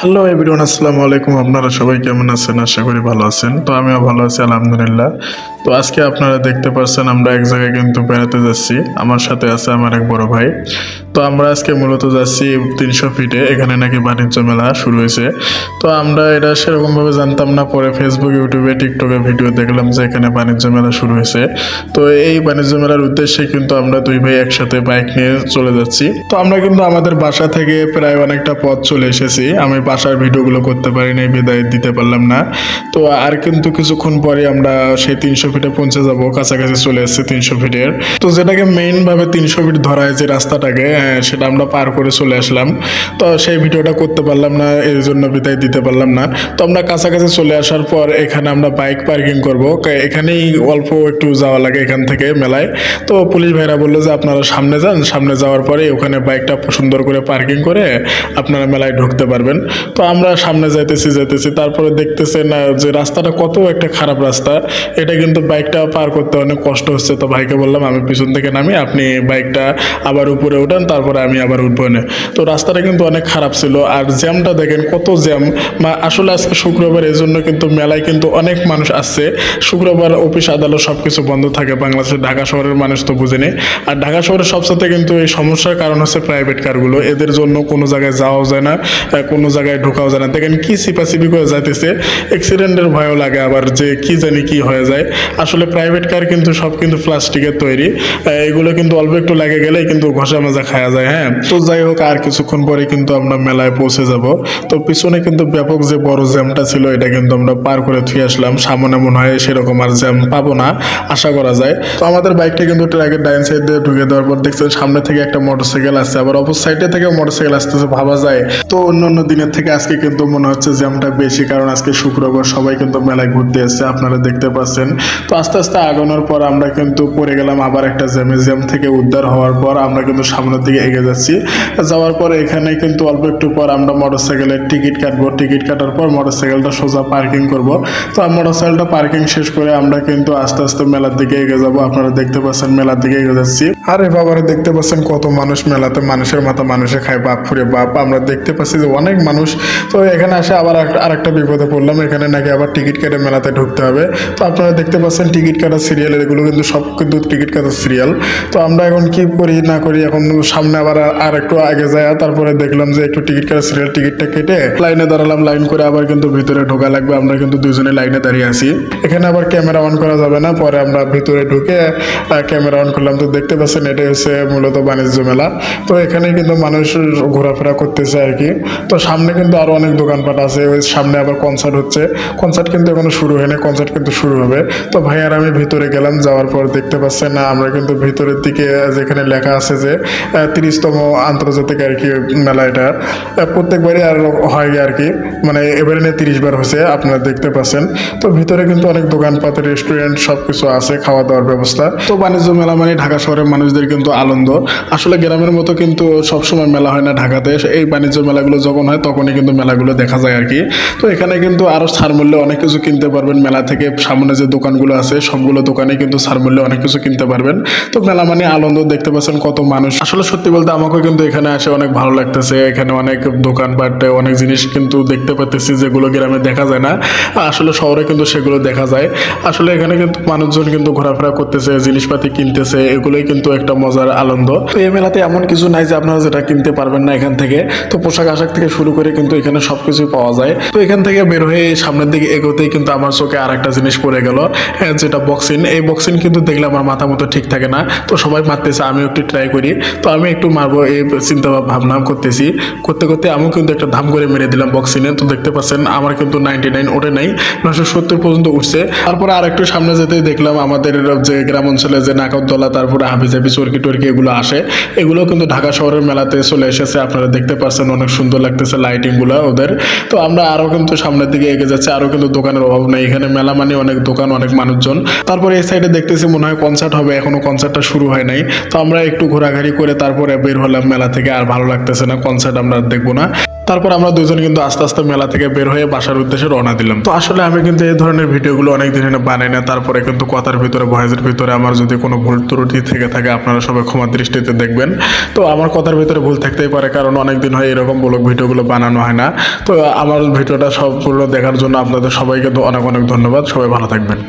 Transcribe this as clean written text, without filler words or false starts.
Hello everyone, আসসালামু আলাইকুম। আপনারা সবাই কেমন আছেন? আশা করি ভালো আছেন। তো আমিও ভালো আছি আলহামদুলিল্লাহ। তো আজকে আপনারা দেখতে পাচ্ছেন আমরা এক জায়গায় কিন্তু বেড়াতে যাচ্ছি। আমার সাথে আছে আমার এক বড় ভাই। তো আমরা আজকে মূলত যাচ্ছি 300 ফিটে। এখানে নাকি বাণিজ্য মেলা শুরু হয়েছে। তো আমরা এটা সেরকমভাবে জানতাম না, পরে ফেসবুক, ইউটিউবে, টিকটকে ভিডিও দেখলাম যে এখানে বাণিজ্য মেলা শুরু হয়েছে। তো এই বাণিজ্য মেলার উদ্দেশ্যে কিন্তু আমরা দুই ভাই একসাথে বাইক নিয়ে চলে যাচ্ছি। তো আমরা কিন্তু আমাদের বাসা থেকে প্রায় অনেকটা পথ চলে এসেছি। আমি বাসার ভিডিওগুলো করতে পারিনি, বিদায় দিতে পারলাম না। তো আর কিন্তু কিছুক্ষণ পরে আমরা সেই 300 ফিটে পৌঁছে যাব, কাছাকাছি চলে এসেছি 300 ফিটের। তো যেটাকে মেইন ভাবে 300 ফিট ধরা হয় যে রাস্তাটাকে, সেটা আমরা পার করে চলে আসলাম। তো সেই ভিডিওটা করতে পারলাম না, এর জন্য বিদায় দিতে পারলাম না। তো আমরা কাছাকাছি চলে আসার পর এখানে আমরা বাইক পার্কিং করব। এখানেই অল্প একটু যাওয়া লাগে এখান থেকে মেলায়। তো পুলিশ ভাইরা বললো যে আপনারা সামনে যান, সামনে যাওয়ার পরে ওখানে বাইকটা সুন্দর করে পার্কিং করে আপনারা মেলায় ঢুকতে পারবেন। তো আমরা সামনে যাইতেছি, তারপরে দেখতেছেন যে রাস্তাটা কত একটা খারাপ রাস্তা। এটা কিন্তু বাইকটা পার করতে অনেক কষ্ট হচ্ছে। তো ভাইকে বললাম আমি পিছন থেকে নামি, আপনি বাইকটা আবার উপরে উঠান, তারপরে আমি আবার উঠবো না। তো রাস্তাটা কিন্তু অনেক খারাপ ছিল। আর জ্যামটা দেখেন কত জ্যাম। আসলে আজকে শুক্রবার, এই জন্য কিন্তু মেলায় কিন্তু অনেক মানুষ আসছে। শুক্রবার অফিস আদালত সবকিছু বন্ধ থাকে বাংলাদেশের। ঢাকা শহরের মানুষ তো বুঝেনি। আর ঢাকা শহরের সবসাথে কিন্তু এই সমস্যার কারণ হচ্ছে প্রাইভেট কারগুলো। এদের জন্য কোনো জায়গায় যাওয়াও যায় না, কোনো জায়গায় ঢোকাও যায় না। দেখেন কি চিপাচিপি করে যাইতেছে, অ্যাক্সিডেন্টের ভয়ও লাগে আবার, যে কি জানি কি হয়ে যায়। আসলে প্রাইভেট কার কিন্তু সব কিন্তু প্লাস্টিকের তৈরি। এগুলো কিন্তু অল্প একটু লাগে গেলেই কিন্তু ঘষা মাজা খাওয়া যায়। হ্যাঁ, তো যাই হোক, আর কিছুক্ষণ পরে কিন্তু আমরা মেলায় পৌঁছে যাব। তো পিছনে কিন্তু ব্যাপক যে বড় জ্যামটা ছিল এটা কিন্তু আমরা পার করে থুয়ে আসলাম। সামনে মনে হয় সেরকম আর জ্যাম পাবো না, আশা করা যায়। তো আমাদের বাইকটা কিন্তু ট্র্যাকের ডাইন সাইড দিয়ে ঢুকে দেওয়ার পর দেখছেন সামনে থেকে একটা মোটরসাইকেল আসছে, আবার অপর সাইডে থেকে মোটরসাইকেল আসতেছে, ভাবা যায়। তো অন্য দিনের থেকে আজকে কিন্তু মনে হচ্ছে জ্যামটা বেশি, কারণ আজকে শুক্রবার, সবাই কিন্তু মেলায় ঘুরতে এসছে, আপনারা দেখতে পাচ্ছেন। তো আস্তে আস্তে আগানোর পর আমরা কিন্তু পড়ে গেলাম আবার একটা জ্যামে। জ্যাম থেকে উদ্ধার হওয়ার পর আমরা কিন্তু সামনের দিকে এগিয়ে যাচ্ছি। যাওয়ার পর এখানে কিন্তু অল্প একটু পর আমরা মোটরসাইকেলের টিকিট কাটবো। টিকিট কাটার পর মোটরসাইকেলটা সোজা পার্কিং করব। তো মোটরসাইকেলটা পার্কিং শেষ করে আমরা কিন্তু আস্তে আস্তে মেলার দিকে এগিয়ে যাবো। আপনারা দেখতে পাচ্ছেন মেলার দিকে এগিয়ে যাচ্ছি। আরে বাবারে, দেখতে পাচ্ছেন কত মানুষ মেলাতে, মানুষের মাথা মানুষে খায়, বাপ ফুরে বাপ। আমরা দেখতে পাচ্ছি যে অনেক মানুষ। তো এখানে আসে আবার আরেকটা বিপদে পড়লাম। এখানে নাকি আবার টিকিট কেটে মেলাতে ঢুকতে হবে। তো আপনারা দেখতে পাচ্ছেন টিকিট কাটার সিরিয়াল, এগুলো কিন্তু সব কিন্তু টিকিট কাটার সিরিয়াল। তো আমরা এখন কি করি না করি, এখন সামনে আবার আর একটু আগে যায়, তারপরে দেখলাম যে একটু টিকিট কাটার সিরিয়াল, টিকিটটা কেটে লাইনে দাঁড়ালাম। লাইন করে আবার কিন্তু ভিতরে ঢোকা লাগবে। আমরা কিন্তু দুজনে লাইনে দাঁড়িয়ে আছি। এখানে আবার ক্যামেরা অন করা যাবে না, পরে আমরা ভিতরে ঢুকে ক্যামেরা অন করলাম। তো দেখতে পাচ্ছেন এটাই হচ্ছে মূলত বাণিজ্য মেলা। তো এখানে কিন্তু মানুষ ঘোরাফেরা করতেছে আর কি। তো সামনে কিন্তু আরো অনেক দোকানপাট আছে। ওই সামনে আবার কনসার্ট হচ্ছে। কনসার্ট কিন্তু এখনো শুরু হয়নি, কনসার্ট কিন্তু শুরু হবে। তো ভাই আর আমি ভিতরে গেলাম। যাওয়ার পর দেখতে পাচ্ছেন না, আমরা কিন্তু ভিতরের দিকে যেখানে লেখা আছে যে 30তম আন্তর্জাতিক আর কি মেলা, এটা প্রত্যেকবারই আর হয় আর কি, মানে এবারে নিয়ে 30 বার হয়েছে, আপনারা দেখতে পাচ্ছেন। তো ভিতরে কিন্তু অনেক দোকানপাট, রেস্টুরেন্ট সবকিছু আছে, খাওয়া দাওয়ার ব্যবস্থা। তো বাণিজ্য মেলা মানে ঢাকা শহরের মানুষদের কিন্তু আনন্দ। আসলে গ্রামের মতো কিন্তু সবসময় মেলা হয় না ঢাকাতে। এই বাণিজ্য মেলাগুলো যখন হয় তখনই কিন্তু মেলাগুলো দেখা যায় আর কি। তো এখানে কিন্তু আরো ছাড় মূল্যে অনেক কিছু কিনতে পারবেন মেলা থেকে। সামনে যে দোকানগুলো আছে সবগুলো দোকানে কিন্তু ছাড় মূল্যে অনেক কিছু কিনতে পারবেন। তো মেলা মানে আনন্দ, দেখতে পাচ্ছেন কত মানুষ। আসলে সত্যি বলতে আমাকেও কিন্তু এখানে আসে অনেক ভালো লাগতেছে। এখানে অনেক দোকানপাট, অনেক জিনিস কিন্তু দেখতে পাচ্ছি যেগুলো গ্রামে দেখা যায় না। আসলে শহরে কিন্তু সেগুলো দেখা যায়। আসলে এখানে কিন্তু মানুষজন কিন্তু ঘোরাফেরা করতেছে, জিনিসপাতি কিনতেছে, এগুলোই কিন্তু একটা মজার আনন্দ। তো এই মেলাতে এমন কিছু নাই যে আপনারা যেটা কিনতে পারবেন না এখান থেকে। তো পোশাক আশাক থেকে শুরু করে কিন্তু এখানে সবকিছুই পাওয়া যায়। তো এখান থেকে বের হয়ে সামনের দিকে এগোতেই কিন্তু আমার চোখে আর একটা জিনিস পড়ে গেল, যেটা বক্সিং। এই বক্সিং কিন্তু দেখলে আমার মাথা মতো ঠিক থাকে না। তো সবাই মারতেছে, আমিও একটু ট্রাই করি। তো আমি একটু মারবো এই চিন্তা ভাবনা করতেছি। করতে করতে আমিও কিন্তু একটা ধাম করে মেরে দিলাম বক্সিংয়ে। তো দেখতে পাচ্ছেন আমার কিন্তু 99 ওঠে নাই, 970 পর্যন্ত উঠছে। তারপরে আর একটু সামনে যেতেই দেখলাম আমাদের যে গ্রাম অঞ্চলে যে নাকরদোলা, তারপরে হাবিজাবি, চরকি টরকি এগুলো আসে, এগুলো কিন্তু ঢাকা শহরের মেলাতে চলে এসেছে। আপনারা দেখতে পাচ্ছেন অনেক সুন্দর লাগতেছে লাইটিং গুলো ওদের। তো আমরা আরো কিন্তু সামনের দিকে এগিয়ে যাচ্ছি। আরো কিন্তু দোকানের অভাব নেই এখানে। মেলা মানে অনেক দোকান, অনেক মানুষজন। তারপরে এই সাইডে দেখতেছি মনে হয় কনসার্ট হবে, এখনো কনসার্টটা শুরু হয় নাই। তো আমরা একটু ঘোরাঘুরি করে তারপরে বের হলাম মেলা থেকে। আর ভালো লাগতেছে না, কনসার্ট আমরা দেখবো না। তারপর আমরা দুজন কিন্তু আস্তে আস্তে মেলা থেকে বের হয়ে বাসার উদ্দেশ্যে রওনা দিলাম। তো আসলে আমি কিন্তু এই ধরনের ভিডিওগুলো অনেক দিন বানাই না, তারপরে কিন্তু কথার ভিতরে ভয়েসের ভিতরে আমার যদি কোনো ভুল ত্রুটি থেকে থাকে আপনারা সবাই ক্ষমা দৃষ্টিতে দেখবেন। তো আমার কথার ভিতরে ভুল থাকতেই পারে, কারণ অনেক দিন হয় এরকম ব্লগ ভিডিওগুলো বানানো হয় না। তো আমার ভিডিওটা সম্পূর্ণ দেখার জন্য আপনাদের সবাইকে অনেক অনেক ধন্যবাদ। সবাই ভালো থাকবেন।